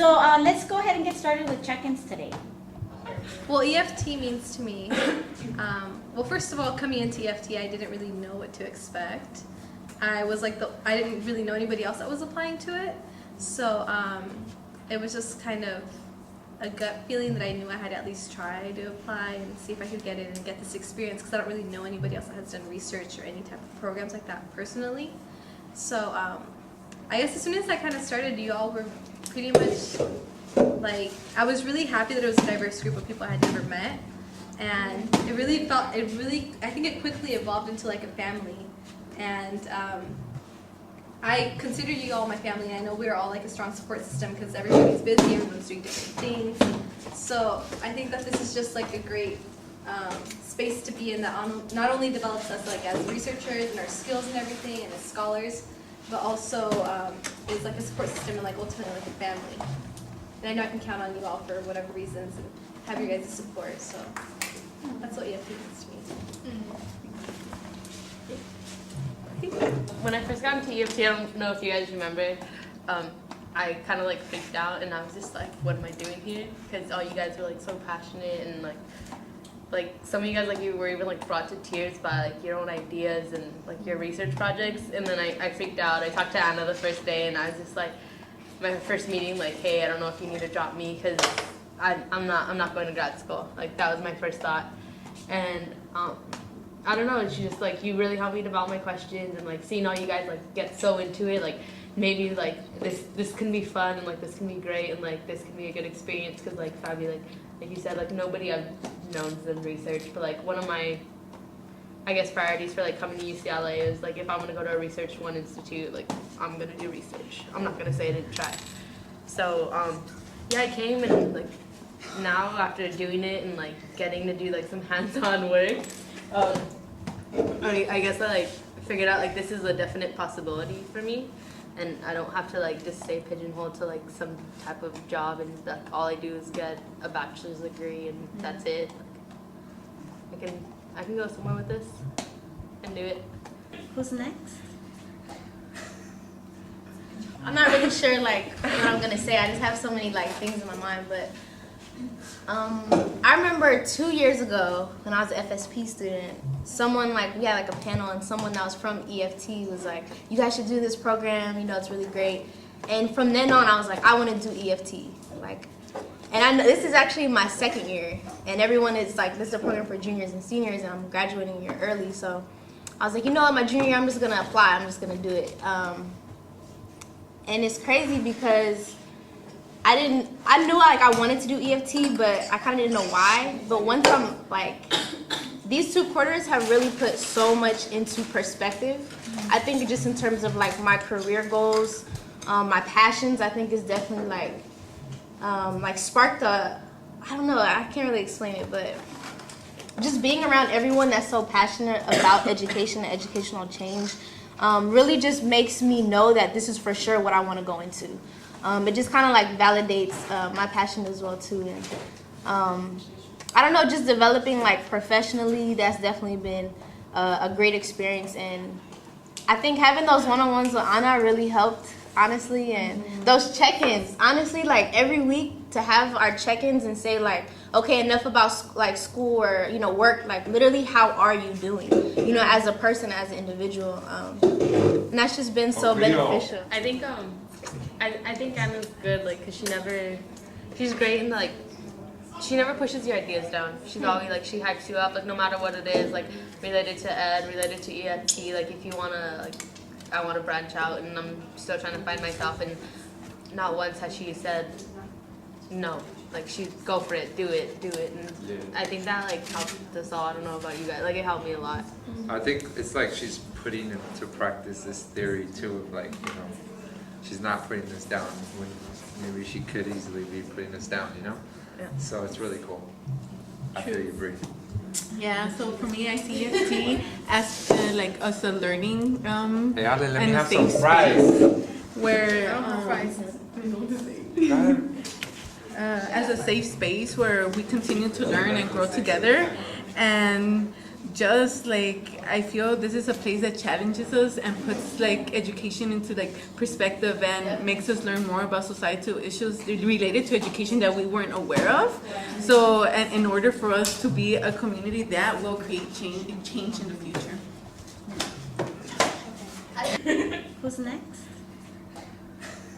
So let's go ahead and get started with check-ins today. Well, EFT means to me, well, first of all, coming into EFT, I didn't really know what to expect. I didn't really know anybody else that was applying to it. So it was just kind of a gut feeling that I knew I had to at least try to apply and see if I could get in and get this experience, because I don't really know anybody else that has done research or any type of programs like that personally. So I guess as soon as I kind of started, you all were pretty much like, I was really happy that it was a diverse group of people I had never met, and I think it quickly evolved into like a family, and I consider you all my family, and I know we're all like a strong support system because everybody's busy, everyone's doing different things, so I think that this is just like a great space to be in that not only develops us like as researchers and our skills and everything and as scholars, but also is like a support system and like ultimately like a family. And I know I can count on you all for whatever reasons and have your guys' support, so that's what EFT means to me. I think when I first got into EFT, I don't know if you guys remember, I kind of like freaked out and I was just like, what am I doing here? Because all you guys were like so passionate and like some of you guys, like, you were even like brought to tears by like your own ideas and like your research projects. And then I freaked out. I talked to Anna the first day and I was just like, my first meeting, like, hey, I don't know if you need to drop me because I'm not going to grad school. Like, that was my first thought. And I don't know, she just like, you really helped me develop my questions, and like seeing all you guys like get so into it, like maybe like this can be fun and like this can be great and like this can be a good experience, because like Fabi, like you said, like nobody I've known has done research, but like one of my, I guess, priorities for like coming to UCLA is like, if I'm gonna go to a research one institute, like I'm gonna do research. I'm not gonna say I didn't try. So yeah, I came, and like now after doing it and like getting to do like some hands-on work, I guess I like figured out like this is a definite possibility for me, and I don't have to like just stay pigeonholed to like some type of job, and that all I do is get a bachelor's degree and that's it. Like, I can go somewhere with this and do it. Who's next? I'm not really sure like what I'm gonna say. I just have so many like things in my mind, but I remember 2 years ago when I was an FSP student, someone we had like a panel, and someone that was from EFT was like, you guys should do this program, you know, it's really great. And from then on, I was like, I want to do EFT. And I know this is actually my second year, and everyone is like, this is a program for juniors and seniors, and I'm graduating a year early, so I was like, you know what, my junior year, I'm just gonna apply, I'm just gonna do it. And it's crazy because I knew like I wanted to do EFT, but I kind of didn't know why. But once I'm like, these 2 quarters have really put so much into perspective. I think just in terms of like my career goals, my passions, I think is definitely like sparked I don't know, I can't really explain it, but just being around everyone that's so passionate about education and educational change really just makes me know that this is for sure what I want to go into. It just kind of like validates my passion as well too, and I don't know, just developing like professionally, that's definitely been a great experience, and I think having those one-on-ones with Anna really helped, honestly, and those check-ins, honestly, like every week to have our check-ins and say like, okay, enough about like school or, you know, work, like literally how are you doing, you know, as a person, as an individual, and that's just been so beneficial. I think I think Anna's good, like, cause she's great in like, she never pushes your ideas down. She's always like, she hypes you up, like no matter what it is, like related to ed, related to EFT, like if you wanna, like, I wanna branch out and I'm still trying to find myself, and not once has she said no. Like, she go for it, do it, and yeah. I think that like helped us all. I don't know about you guys, like it helped me a lot. I think it's like she's putting into practice this theory too of like, you know, she's not putting this down when maybe she could easily be putting this down, you know? Yeah. So it's really cool. I feel you, Bree. Yeah, so for me, I see EFT as like as a learning hey, Ale, let and me a have safe some fries. space where I don't have fries. I don't know what to say. As a safe space where we continue to learn and grow together, and just like I feel this is a place that challenges us and puts like education into like perspective and makes us learn more about societal issues related to education that we weren't aware of. So, and in order for us to be a community that will create change in the future. Who's next?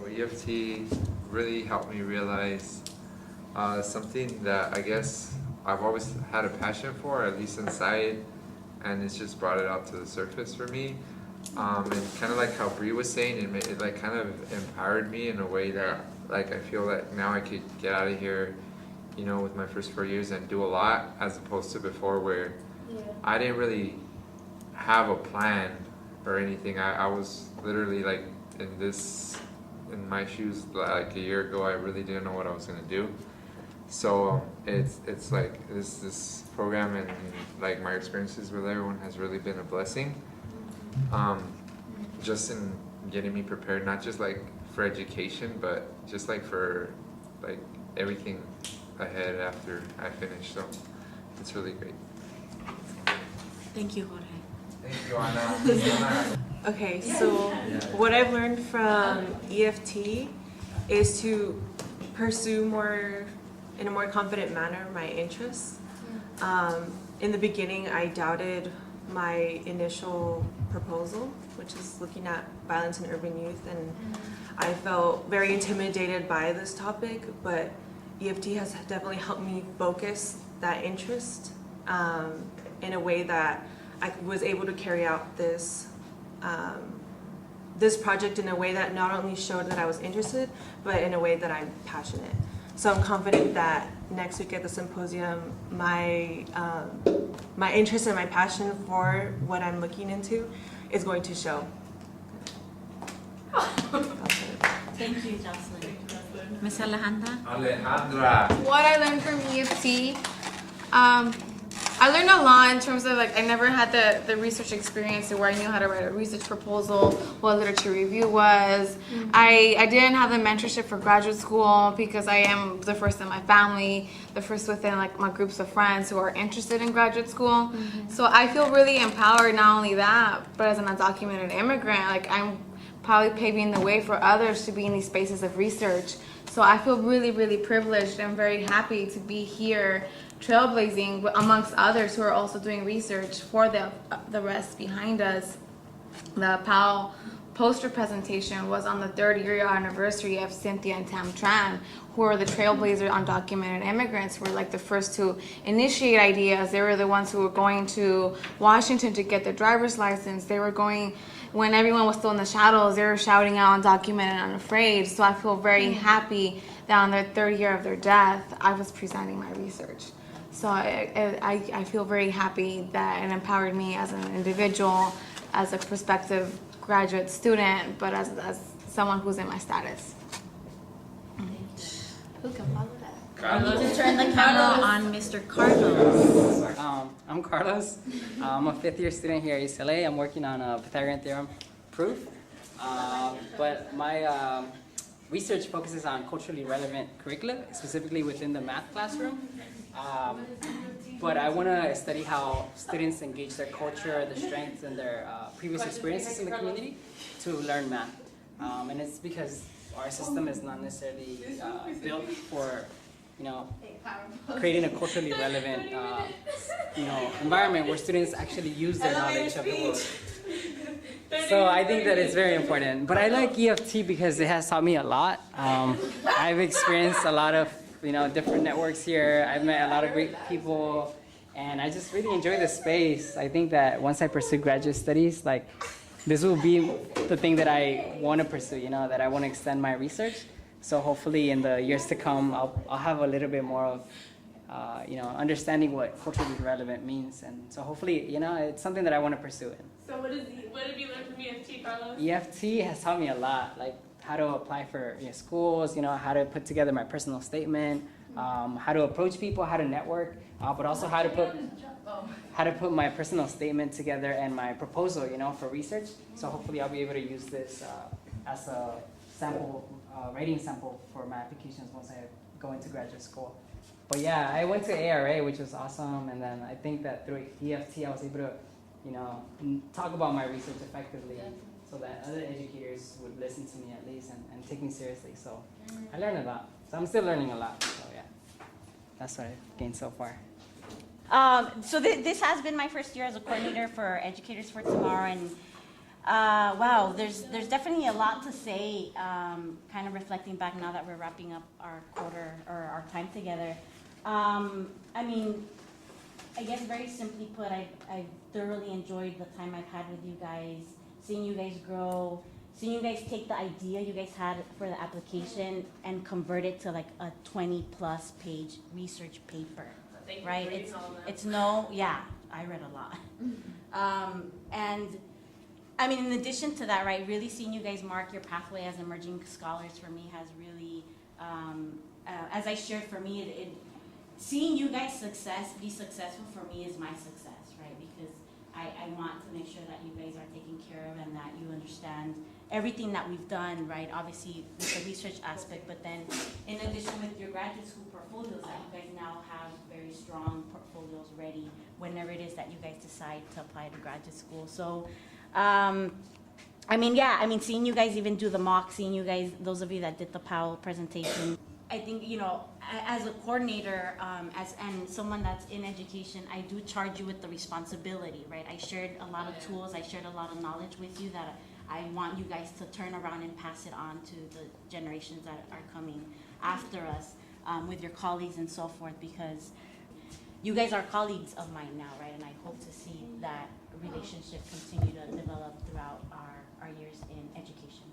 Well, EFT really helped me realize something that I guess I've always had a passion for, at least inside, and it's just brought it out to the surface for me. And kind of like how Bree was saying, it like kind of empowered me in a way that like I feel like now I could get out of here, you know, with my first 4 years and do a lot, as opposed to before where I didn't really have a plan or anything. I was literally like in my shoes like a year ago. I really didn't know what I was gonna do. So it's like this program and like my experiences with everyone has really been a blessing. Just in getting me prepared, not just like for education, but just like for like everything ahead after I finish. So it's really great. Thank you, Jorge. Thank you, Anna. Okay, so what I've learned from EFT is to pursue in a more confident manner my interests. In the beginning, I doubted my initial proposal, which is looking at violence in urban youth, and I felt very intimidated by this topic, but EFT has definitely helped me focus that interest in a way that I was able to carry out this project in a way that not only showed that I was interested, but in a way that I'm passionate. So I'm confident that next week at the symposium, my interest and my passion for what I'm looking into is going to show. Thank you, Jocelyn. Miss Alejandra. What I learned from EFT, I learned a lot in terms of like I never had the research experience where I knew how to write a research proposal, what literature review was. I didn't have the mentorship for graduate school because I am the first in my family, the first within like my groups of friends who are interested in graduate school. So I feel really empowered, not only that, but as an undocumented immigrant, like I'm probably paving the way for others to be in these spaces of research. So I feel really, really privileged and very happy to be here trailblazing amongst others who are also doing research for the rest behind us. The Powell poster presentation was on the 3rd-year anniversary of Cynthia and Tam Tran, who are the trailblazer undocumented immigrants, who were like the first to initiate ideas. They were the ones who were going to Washington to get their driver's license. They were going, when everyone was still in the shadows, they were shouting out undocumented and unafraid. So I feel very happy that on their 3rd year of their death, I was presenting my research. So I feel very happy that it empowered me as an individual, as a prospective graduate student, but as someone who's in my status. Who can follow that? I need to turn the camera on Mr. Carlos. I'm Carlos. I'm a 5th-year student here at UCLA. I'm working on a Pythagorean theorem proof. But my research focuses on culturally relevant curricula, specifically within the math classroom. But I want to study how students engage their culture, their strengths, and their previous experiences in the community to learn math. And it's because our system is not necessarily built for, creating a culturally relevant, environment where students actually use their knowledge of the world. So I think that it's very important. But I like EFT because it has taught me a lot. I've experienced a lot of different networks here. I've met a lot of great people, and I just really enjoy the space. I think that once I pursue graduate studies, like this will be the thing that I want to pursue, that I want to extend my research. So hopefully in the years to come, I'll have a little bit more of, understanding what culturally relevant means. And so hopefully, it's something that I want to pursue. So what have you learned from EFT, Carlos? EFT has taught me a lot, like how to apply for schools, how to put together my personal statement, how to approach people, how to network, but also how to put my personal statement together and my proposal, for research. So hopefully I'll be able to use this as a sample, writing sample for my applications once I go into graduate school. But yeah, I went to ARA, which was awesome, and then I think that through EFT I was able to, talk about my research effectively, so that other educators would listen to me at least and take me seriously. So I learned a lot. So I'm still learning a lot. So yeah, that's what I've gained so far. So this has been my first year as a coordinator for Educators for Tomorrow, and wow, there's definitely a lot to say. Kind of reflecting back now that we're wrapping up our quarter or our time together. I mean, I guess very simply put, I thoroughly enjoyed the time I've had with you guys, seeing you guys grow, seeing you guys take the idea you guys had for the application and convert it to like a 20+ page research paper. Right? Yeah, I read a lot. And I mean, in addition to that, right, really seeing you guys mark your pathway as emerging scholars for me has really, as I shared, for me, seeing you guys be successful for me is my success, right? Because I want to make sure that you guys are taken care of and that you understand everything that we've done, right? Obviously with the research aspect, but then in addition with your graduate school portfolios, that you guys now have very strong portfolios ready whenever it is that you guys decide to apply to graduate school. So, I mean, seeing you guys even do the mock, seeing you guys, those of you that did the Powell presentation, I think, as a coordinator, and someone that's in education, I do charge you with the responsibility, right? I shared a lot of tools, I shared a lot of knowledge with you that I want you guys to turn around and pass it on to the generations that are coming after us, with your colleagues and so forth, because you guys are colleagues of mine now, right? And I hope to see that relationship continue to develop throughout our years in education.